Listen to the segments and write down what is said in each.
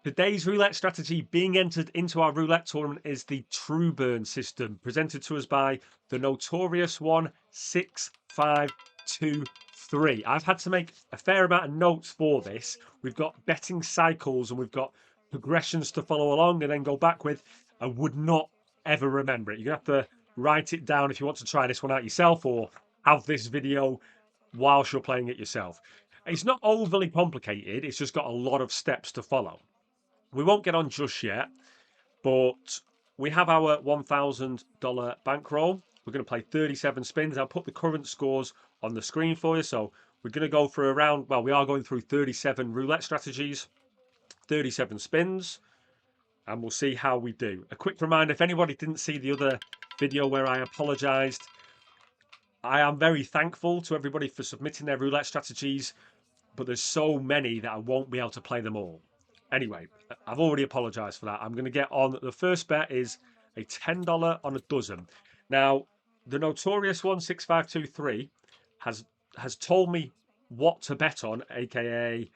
Today's roulette strategy being entered into our roulette tournament is the true burn system, presented to us by the notorious one 6523. I've had to make a fair amount of notes for this. We've got betting cycles and we've got progressions to follow along and then go back with. I would not ever remember it. You're going to have to write it down if you want to try this one out yourself or have this video whilst you're playing it yourself. It's not overly complicated, it's just got a lot of steps to follow. We won't get on just yet, but we have our $1,000 bankroll. We're going to play 37 spins. I'll put the current scores on the screen for you. So we're going to go through around, well, we are going through 37 roulette strategies, 37 spins, and we'll see how we do. A quick reminder, if anybody didn't see the other video where I apologised, I am very thankful to everybody for submitting their roulette strategies, but there's so many that I won't be able to play them all. Anyway, I've already apologised for that. I'm going to get on. The first bet is a $10 on a dozen. Now, the notorious 16523 has told me what to bet on, aka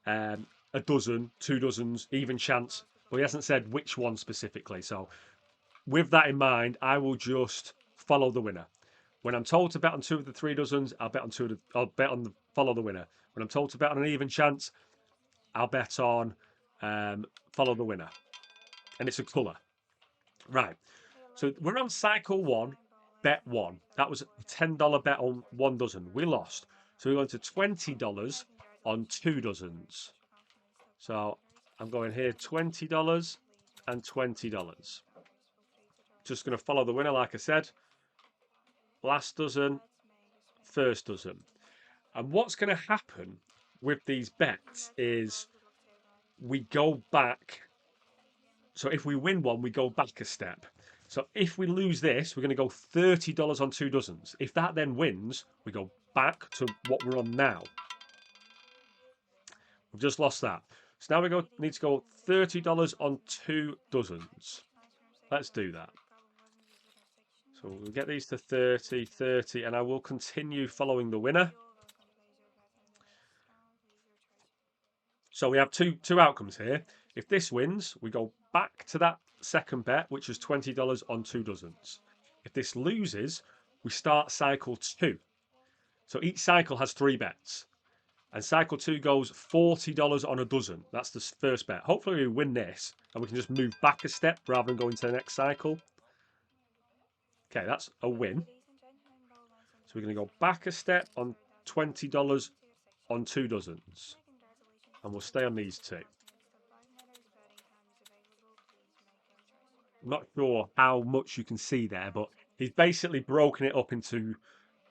a dozen, 2 dozens, even chance, but he hasn't said which one specifically. So, with that in mind, I will just follow the winner. When I'm told to bet on 2 of the 3 dozens, I'll bet on follow the winner. When I'm told to bet on an even chance, I'll bet on follow the winner. And it's a colour. Right. So we're on cycle 1, bet 1. That was a $10 bet on 1 dozen. We lost. So we're going to $20 on 2 dozens. So I'm going here $20 and $20. Just going to follow the winner, like I said. Last dozen, first dozen. And what's going to happen with these bets is we go back. So if we win one, we go back a step. So if we lose this, we're going to go $30 on 2 dozens. If that then wins, we go back to what we're on now. We've just lost that. So now we need to go $30 on 2 dozens. Let's do that. So we'll get these to 30, 30, and I will continue following the winner. So we have two outcomes here. If this wins, we go back to that second bet, which was $20 on 2 dozens. If this loses, we start cycle 2. So each cycle has 3 bets. And cycle 2 goes $40 on a dozen. That's the first bet. Hopefully we win this and we can just move back a step rather than going to the next cycle. Okay, that's a win. So we're going to go back a step on $20 on 2 dozens. And we'll stay on these 2. I'm not sure how much you can see there, but he's basically broken it up into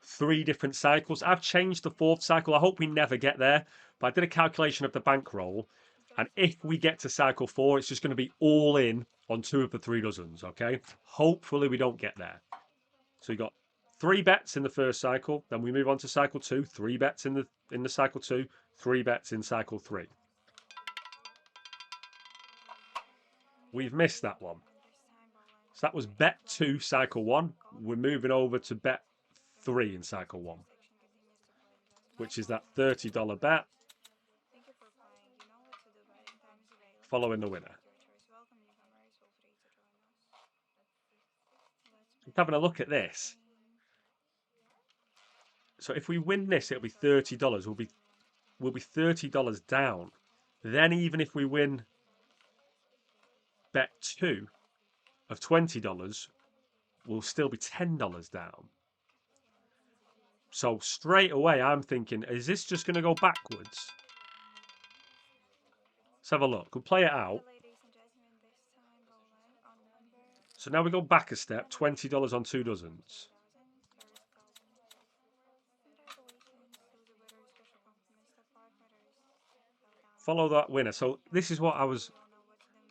3 different cycles. I've changed the 4th cycle. I hope we never get there, but I did a calculation of the bankroll, and if we get to cycle 4, it's just going to be all in on 2 of the 3 dozens, okay? Hopefully we don't get there. So you got 3 bets in the first cycle, then we move on to cycle 2, 3 bets in the cycle 2, 3 bets in cycle 3. We've missed that one. So that was bet 2, cycle 1. We're moving over to bet 3 in cycle 1, which is that $30 bet, following the winner. Having a look at this. So if we win this, it'll be $30. We'll be $30 down. Then even if we win bet 2 of $20, we'll still be $10 down. So straight away, I'm thinking, is this just going to go backwards? Let's have a look. We'll play it out. So now we go back a step, $20 on 2 dozens. Follow that winner. So this is what I was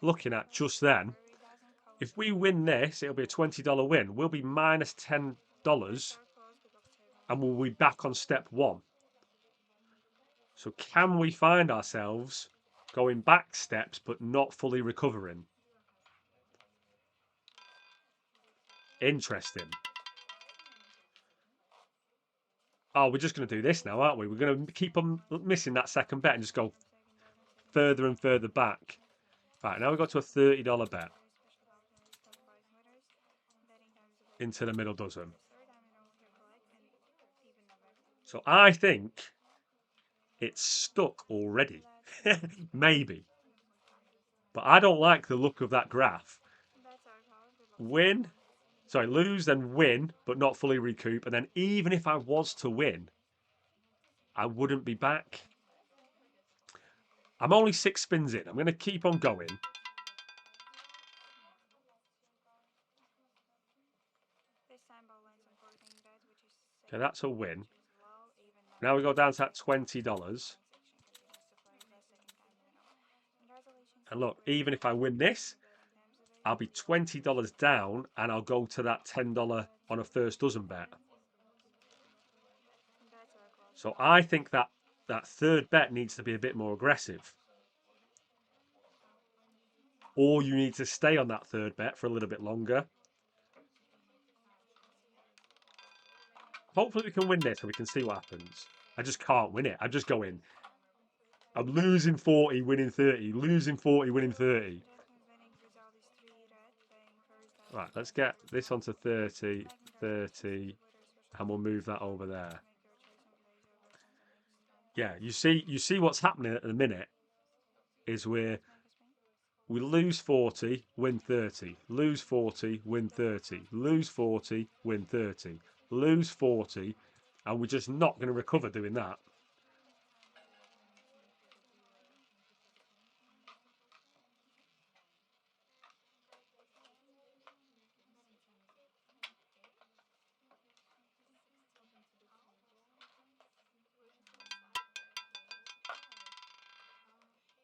looking at just then. If we win this, it'll be a $20 win. We'll be minus $10 and we'll be back on step 1. So can we find ourselves going back steps but not fully recovering? Interesting. Oh, we're just going to do this now, aren't we? We're going to keep on missing that second bet and just go further and further back. Right, now we've got to a $30 bet into the middle dozen. So I think it's stuck already. Maybe. But I don't like the look of that graph. Win. Sorry, lose, then win, but not fully recoup. And then even if I was to win, I wouldn't be back. I'm only 6 spins in. I'm going to keep on going. Okay, that's a win. Now we go down to that $20. And look, even if I win this, I'll be $20 down and I'll go to that $10 on a first dozen bet. So I think that third bet needs to be a bit more aggressive. Or you need to stay on that third bet for a little bit longer. Hopefully we can win this and we can see what happens. I just can't win it. I'm just going. I'm losing 40, winning 30. Losing 40, winning 30. Right, let's get this onto 30, 30, and we'll move that over there. Yeah, you see what's happening at the minute is we lose 40, win 30. Lose 40, win 30. Lose 40, win 30. Lose 40, and we're just not going to recover doing that.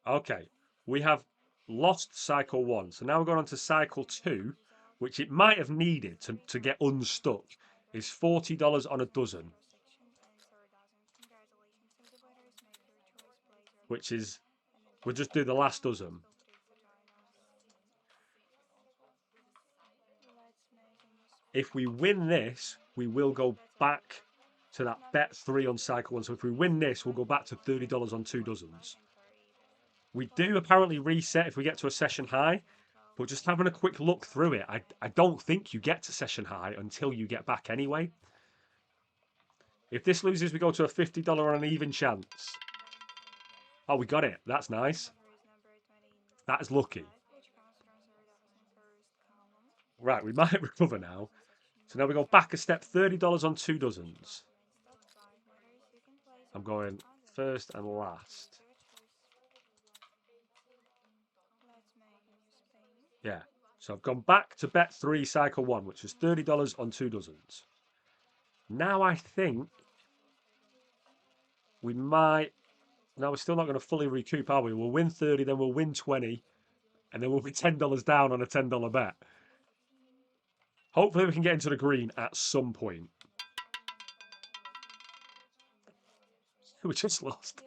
Okay, we have lost cycle 1. So now we're going on to cycle 2, which it might have needed to get unstuck, is $40 on a dozen. Which is, we'll just do the last dozen. If we win this, we will go back to that bet 3 on cycle 1. So if we win this, we'll go back to $30 on 2 dozens. We do apparently reset if we get to a session high, but just having a quick look through it, I don't think you get to session high until you get back anyway. If this loses, we go to a $50 on an even chance. Oh, we got it. That's nice. That is lucky. Right, we might recover now. So now we go back a step, $30 on 2 dozens. I'm going first and last. Yeah. So I've gone back to bet 3 cycle 1, which is $30 on 2 dozens. Now I think we might. Now we're still not going to fully recoup, are we? We'll win 30, then we'll win 20, and then we'll be $10 down on a $10 bet. Hopefully we can get into the green at some point. We just lost.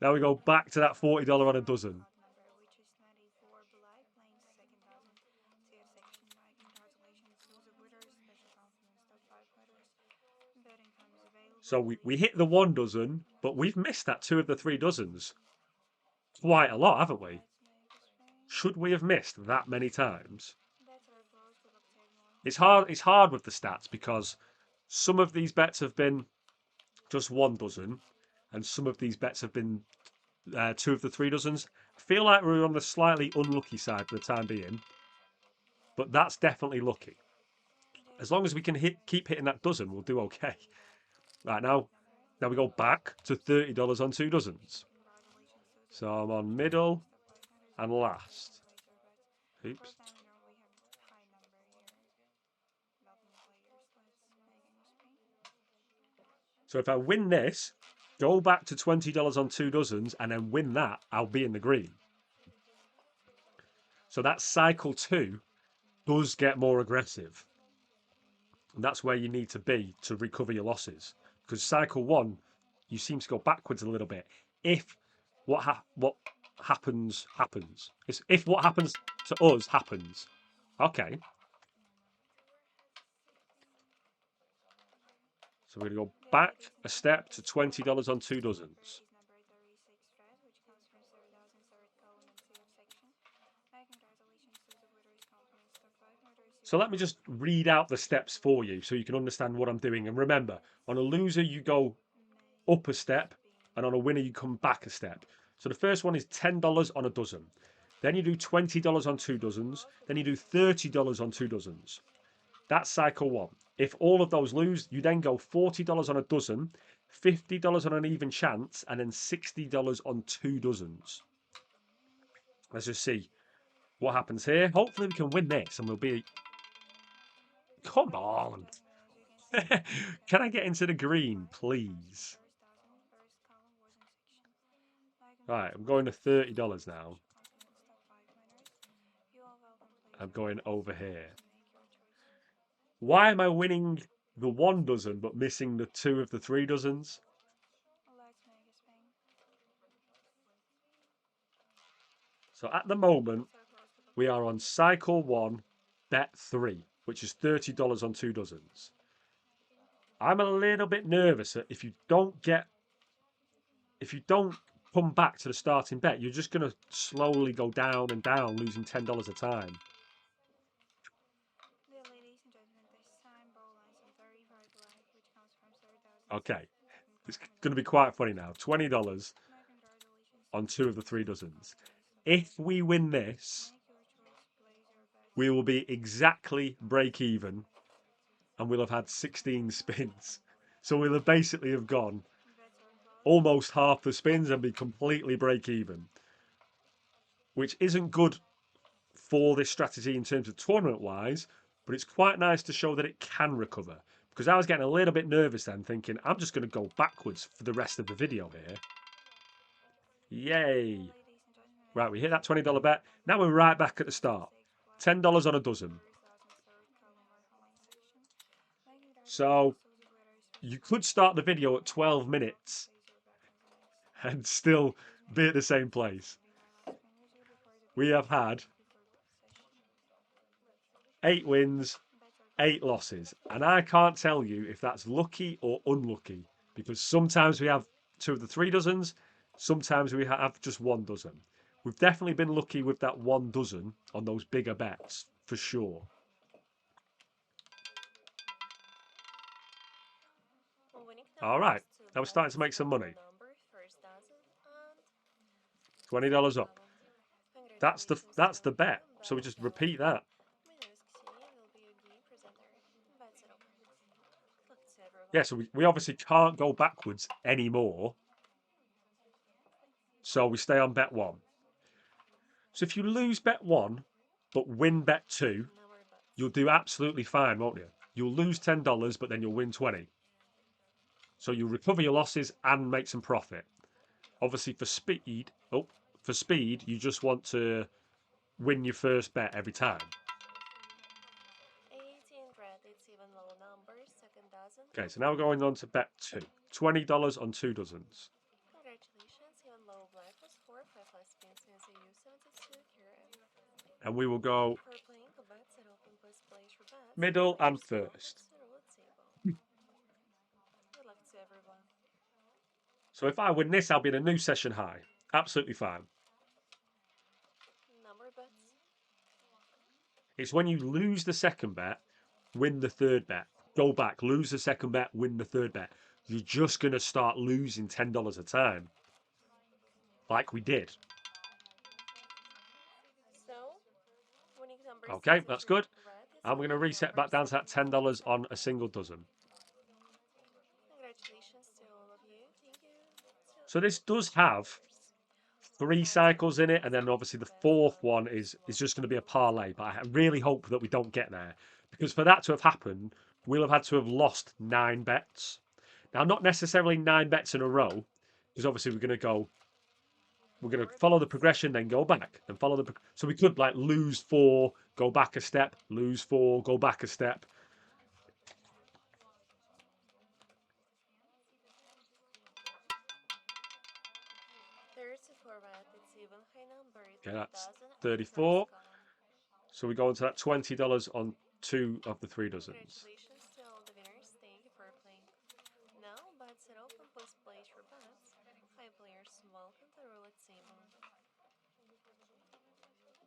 Now we go back to that $40 on a dozen. So we hit the 1 dozen, but we've missed that 2 of the 3 dozens. Quite a lot, haven't we? Should we have missed that many times? It's hard with the stats because some of these bets have been just 1 dozen, and some of these bets have been 2 of the 3 dozens. I feel like we're on the slightly unlucky side for the time being, but that's definitely lucky. As long as we can keep hitting that dozen, we'll do okay. Right, now we go back to $30 on 2 dozens. So I'm on middle and last. Oops. So if I win this, go back to $20 on 2 dozens, and then win that, I'll be in the green. So that cycle 2 does get more aggressive. And that's where you need to be to recover your losses. Because cycle 1, you seem to go backwards a little bit. If what happens, happens. If what happens to us happens. Okay. So we're going to go back a step to $20 on 2 dozens. So let me just read out the steps for you so you can understand what I'm doing. And remember, on a loser, you go up a step, and on a winner, you come back a step. So the first one is $10 on a dozen. Then you do $20 on 2 dozens. Then you do $30 on 2 dozens. That's cycle one. If all of those lose, you then go $40 on a dozen, $50 on an even chance, and then $60 on 2 dozens. Let's just see what happens here. Hopefully we can win this and we'll be... Come on. Can I get into the green, please? Right, I'm going to $30 now. I'm going over here. Why am I winning the 1 dozen but missing the 2 of the 3 dozens? So at the moment, we are on cycle 1, bet 3, which is $30 on 2 dozens. I'm a little bit nervous that if you don't come back to the starting bet, you're just going to slowly go down and down, losing $10 a time. Okay, it's going to be quite funny now. $20 on 2 of the 3 dozens. If we win this, we will be exactly break even and we'll have had 16 spins. So we'll have basically have gone almost half the spins and be completely break even, which isn't good for this strategy in terms of tournament wise, but it's quite nice to show that it can recover, because I was getting a little bit nervous then, thinking I'm just going to go backwards for the rest of the video here. Yay. Right, we hit that $20 bet. Now we're right back at the start. $10 on a dozen. So you could start the video at 12 minutes and still be at the same place. We have had 8 wins, 8 losses. And I can't tell you if that's lucky or unlucky, because sometimes we have 2 of the 3 dozens, sometimes we have just 1 dozen. We've definitely been lucky with that 1 dozen on those bigger bets, for sure. All right, now we're starting to make some money. $20 up. That's the bet. So we just repeat that. Yeah, so we obviously can't go backwards anymore. So we stay on bet 1. So if you lose bet 1, but win bet 2, you'll do absolutely fine, won't you? You'll lose $10, but then you'll win 20. So you'll recover your losses and make some profit. Obviously for speed, you just want to win your first bet every time. Okay, so now we're going on to bet 2. $20 on 2 dozens. And we will go middle and first. So if I win this, I'll be in a new session high. Absolutely fine. It's when you lose the second bet, win the third bet. Go back, lose the second bet, win the third bet. You're just going to start losing $10 a time. Like we did. Okay, that's good. And we're going to reset back down to that $10 on a single dozen. So this does have 3 cycles in it, and then obviously the 4th one is just going to be a parlay. But I really hope that we don't get there, because for that to have happened, we'll have had to have lost 9 bets. Now, not necessarily 9 bets in a row, because obviously we're going to follow the progression, then go back and follow the. So we could like lose 4, go back a step, lose 4, go back a step. Okay, that's 34. So we go into that $20 on 2 of the 3 dozens.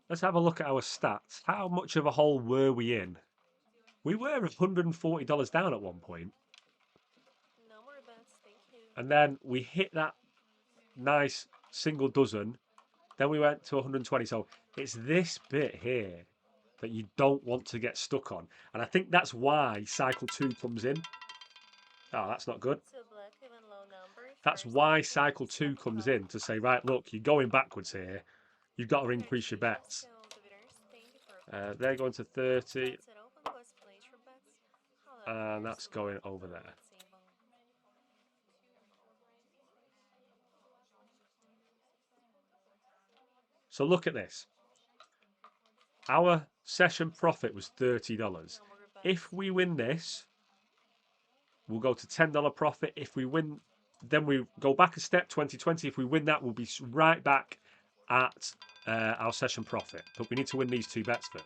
Let's have a look at our stats. How much of a hole were we in? We were $140 down at one point. No more bets, thank you. And then we hit that nice single dozen. Then we went to 120. So it's this bit here that you don't want to get stuck on. And I think that's why cycle 2 comes in. Oh, that's not good. Two black, even low number. That's First why open, cycle 2 second comes column. in to say, right, look, you're going backwards here. You've got to increase your Congratulations bets. to all the winners. Thank you for playing. They're going to 30, Bets are open, plus place your bets. However, and there's that's one going over no there. bet symbol. So look at this. Our session profit was $30. No more bets. If we win this, we'll go to $10 profit. If we win, then we go back a step, 2020. If we win that, we'll be right back at our session profit. But we need to win these two bets first.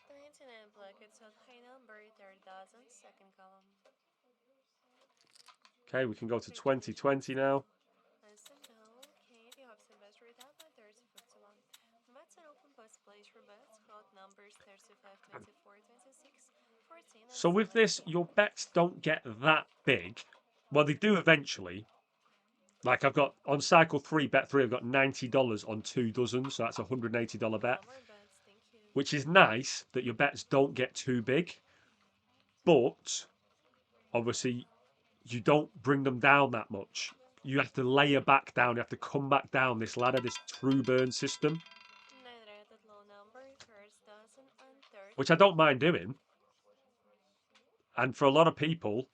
99 black, it's a high number. 30,000, second column. Okay, we can go to Congratulations. 2020 now. Nice and no. Okay, if you have some bets right now, 30, 51. Bets are open, plus place your bets. Code numbers 35, 24, 26, 14, and So with this, 17. your bets don't get that big. Well, they do eventually. Like I've got on cycle 3, bet 3, I've got $90 on 2 dozen. So that's a $180 bet, No more bets, thank you. which is nice that your bets don't get too big. But obviously, you don't bring them down that much. You have to layer back down. You have to come back down this ladder, this true burn system, 9 red at low number. First dozen and third which I don't column. mind doing. And for a lot of people,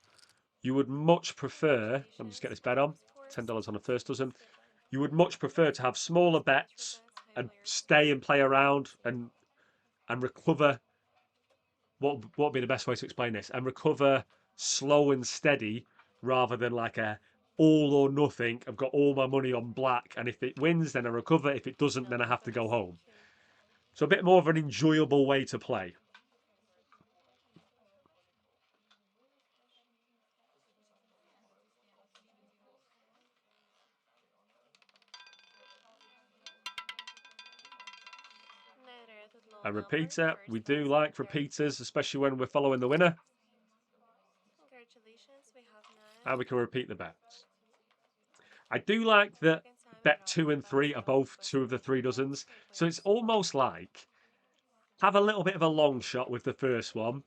you would much prefer. Let me just get Congratulations, this bet on. scores $10 on the 17, first dozen. 51. You would much prefer to have smaller Place your bets bets, high and player stay and score. play around and recover. What would be the best way to explain this? And recover slow and steady rather than like a all or nothing. I've got all my money on black, and if it wins, then I recover. If it doesn't, No then I more have to go bets, thank home. you. So a bit more of an enjoyable way to play. Nine red at low A number. repeater, we First do dozen, like third repeaters, column. especially when we're following the winner, Congratulations, we have and 9. we can repeat the bets. I do like that Second time bet around, 2 and bets 3 are are open, both plus 2 of the place your 3 bets. dozens. High So player it's score. almost like have a little bit of a long shot with the first one.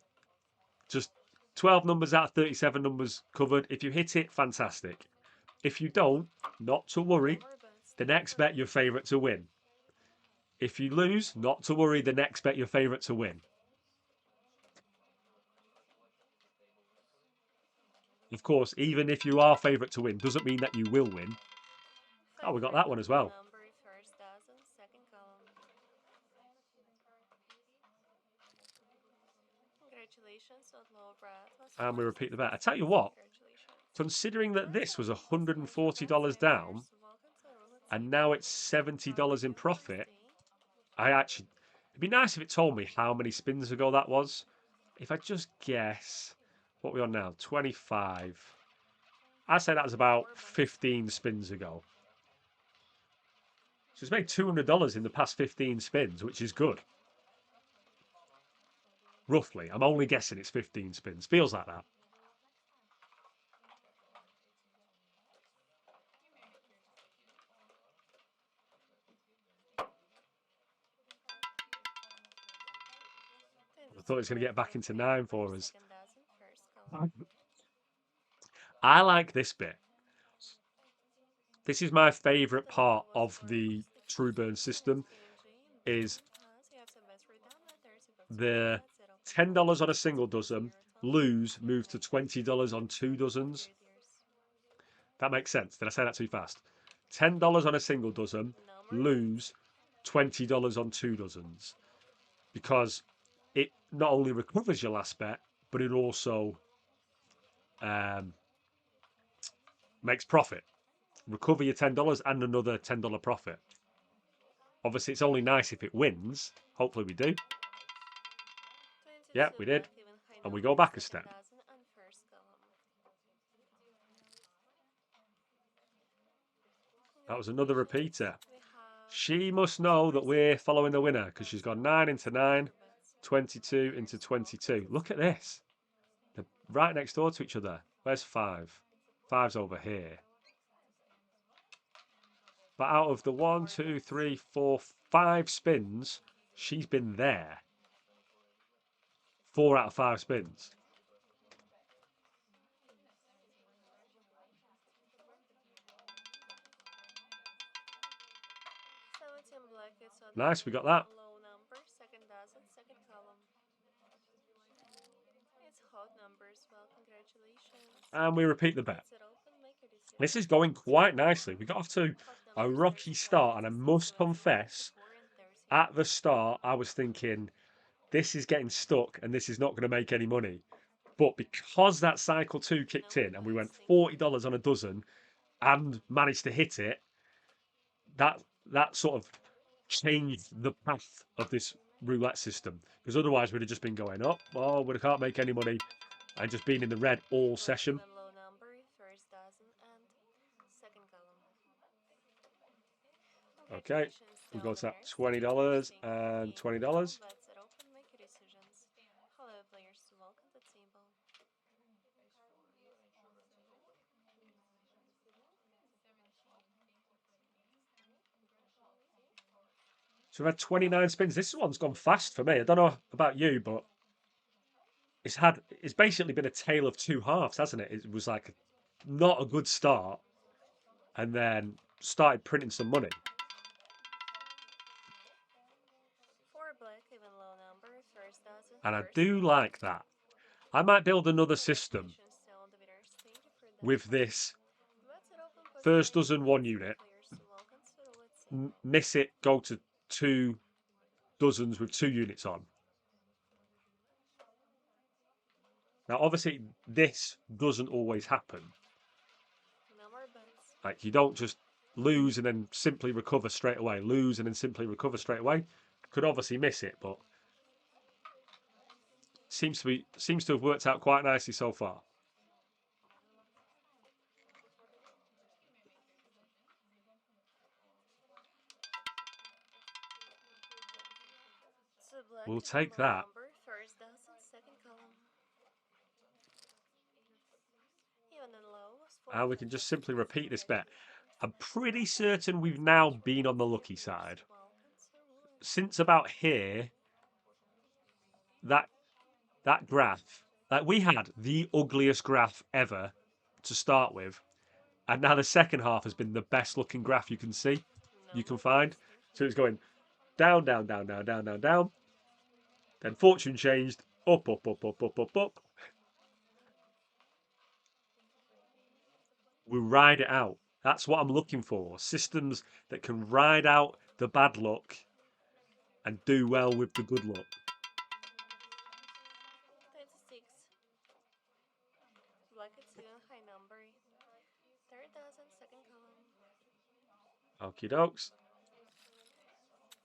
Just 12 numbers out of 37 numbers covered. If you hit it, fantastic. If you don't, not to No worry. more bets, The thank you next for bet, your playing. favourite to win. If you lose, not to worry. The next bet, your favourite to win. Of course, even if you are favourite to win, doesn't mean that you will win. Oh, 5 we got red that one at as low well. number. First dozen, second column. Congratulations on low red. Plus And we place repeat and the bet. I first tell you bets. what, Congratulations. considering that Bets this are was open, plus place your bets. $140 High down players. Welcome to Roulette and table. now it's Have a $70 in good first profit, day. it'd be nice if it told me how many spins ago that was. If I just guess, what are we on now? 25. I'd say that was No about more bets. 15 spins ago. So it's made $200 in the past 15 spins, which is good. Roughly. I'm only guessing it's 15 spins. Feels like that. I thought it 22 was going to black, get back even into high 9 number. for us. Second dozen, first column. I like this bit. This is my favourite Total part was of scored the plus true burn 66 and system exchange in is betting. So you have some bets right down at 30 bucks for the bets at open $10 on a plus single place dozen, your total lose, between move to 19 and $20 on 2 21. dozens. Here it is. That makes sense. Did I say that too fast? $10 on a single dozen, No more bets. lose $20 on 2 dozens. Because it not only recovers your last bet, but it also um, makes profit. Recover your $10 and another $10 profit. Obviously, it's only nice if it wins. Hopefully, we do. Yeah, 22 we did. black, even high And we number. go back a Second step. dozen and first column. That was another Congratulations. repeater. We have She must know that scores we're 34 following the black, winner because plus she's got 9 plus into place 9. your bets. 22 into 22. Look at this. They're right next door to each other. Where's 5? 5's over here. But out of the 1, 2, 3, 4, 5 spins, she's been there. 4 out of 5 spins. Black, it's Nice, we got that. low number, second dozen, second column. It's hot number as well, congratulations. And we repeat the bet. Let's it open, make a decision. This is going quite nicely. We got off to Hot a numbers, rocky 35, start, and I 56, must 21, confess, 64, and 30. at the start, I was thinking, this is getting stuck and this is not going to make any money. But because that cycle 2 kicked in and we went $40 on a dozen and managed to hit it, that sort of changed the path of this roulette system. Because otherwise we'd have just been going up, oh, we can't make any money, and just been in the red all session. Black, low number, first dozen, and second column. Okay, we go to that $20 and $20. Let's it open, make your decisions. Hello, players, welcome to the table. So we've had 29 spins. This one's gone fast for me. I don't know about you, but it's basically been a tale of two halves, hasn't it? It was like not a good start and then started printing some money. Four black, even low number, first dozen. And I first do column. like that. I might build another system Congratulations to all the winners. Thank you for that. with this Let's it open, first possibilities dozen for 1 the unit, players. Welcome to the Roulette table. miss it, go to 2 dozens with 2 units on. Now, obviously, this doesn't always happen. No more bets. Like, you don't just lose and then simply recover straight away. Lose and then simply recover straight away. Could obviously miss it, but seems to have worked out quite nicely so far. Black, We'll even take low that. number, first dozen, second column. Even and low was And we can just simply 450. repeat this bet. I'm pretty certain we've now been on the lucky side. Welcome to Roulette. Since about here, that graph, like we had the ugliest graph ever to start with, and now the second half has been the best looking graph you can see, you can find. So it's going down, down, down, down, down, down, down. Then fortune changed, up, up, up, up, up, up, up. We ride it out. That's what I'm looking for. Systems that can ride out the bad luck and do well with the good luck. 26. Black at 2, high number. Third dozen, second column. Okie dokes.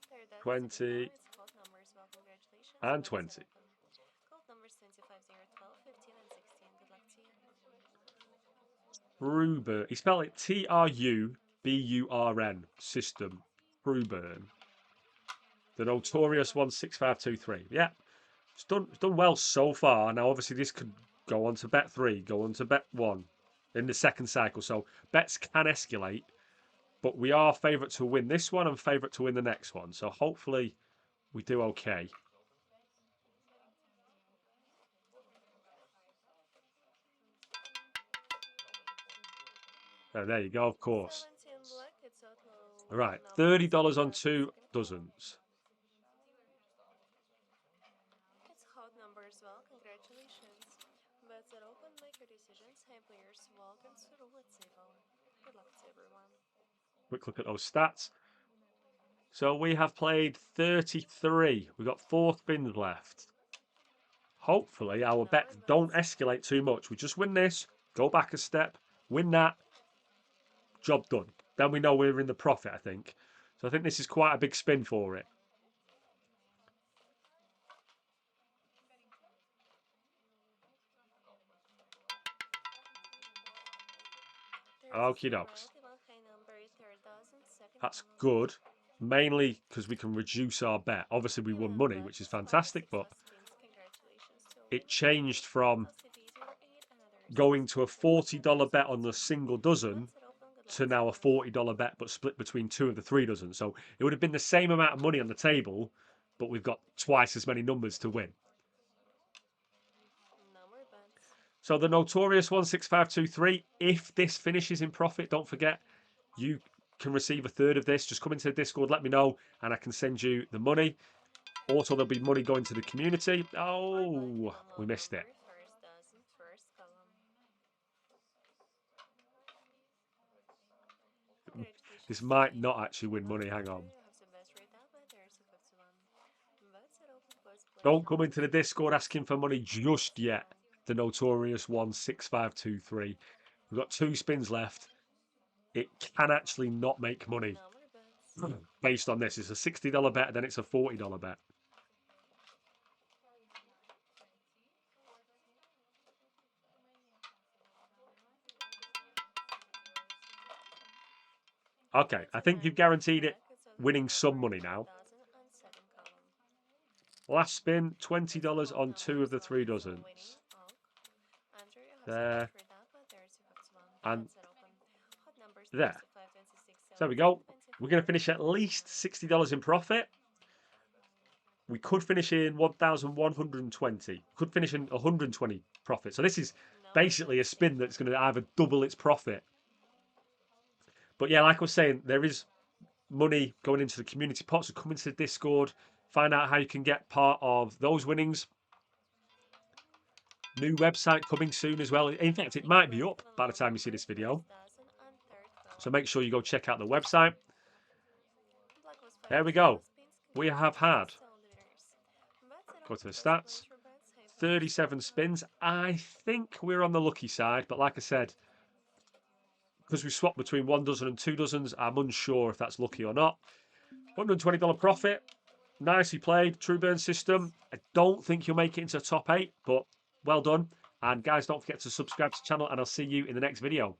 Third dozen, 20 it's hot numbers. Well, congratulations. and Let's 20. open. Gold numbers 25, 0, 12, 15, and 16. Good luck to you. Truburn. He spelled it Trubburn system. Truburn. The notorious 16523. Yeah. It's done well so far. Now obviously this could go on to bet 3, go on to bet 1 in the second cycle. So bets can escalate. But we are favourite to win this one and favourite to win the next one. So hopefully we do okay. Oh, there you go, of course. 17 black, it's out low. All right, Number, $30 on second 2 column. dozens. It's hot number as well. Congratulations. Bets are open. Make your decisions. Hey players, welcome to the Roulette table. Good luck to everyone. Quick look at those stats. So we have played 33. We've got 4 spins left. Hopefully our bets don't escalate too much. We just win this, go back a step, win that, job done. Then we know we're in the profit, I think. So I think this is quite a big spin for it. Okie dokes. That's good. mainly because we can reduce our bet. Obviously, we won money, which is fantastic, but it changed from going to a $40 bet on the single dozen to now a $40 bet, but split between 2 of the 3 dozen. So it would have been the same amount of money on the table, but we've got twice as many numbers to win. So the notorious 16523, if this finishes in profit, don't forget, you can receive a third of this. Just come into the Discord, let me know, and I can send you the money. Also, there'll be money going to the community. Oh, we missed it. This might not actually win money. Hang on. Don't come into the Discord asking for money just yet. The notorious 16523. We've got 2 spins left. It can actually not make money based on this. It's a $60 bet, then it's a $40 bet. Okay, I think you've guaranteed it winning some money now. Last spin, $20 on 2 of the 3 dozens. There. And there. So there we go. We're going to finish at least $60 in profit. We could finish in 1,120. Could finish in 120 profit. So this is basically a spin that's going to either double its profit. But yeah, like I was saying, there is money going into the community pot. So come into the Discord, find out how you can get part of those winnings. New website coming soon as well. In fact, it might be up by the time you see this video. So make sure you go check out the website. There we go. We have had, go to the stats, 37 spins. I think we're on the lucky side, but like I said, because we swapped between 1 dozen and 2 dozens, I'm unsure if that's lucky or not. $120 profit. Nicely played. True burn system. I don't think you'll make it into the top 8, but well done. And guys, don't forget to subscribe to the channel, and I'll see you in the next video.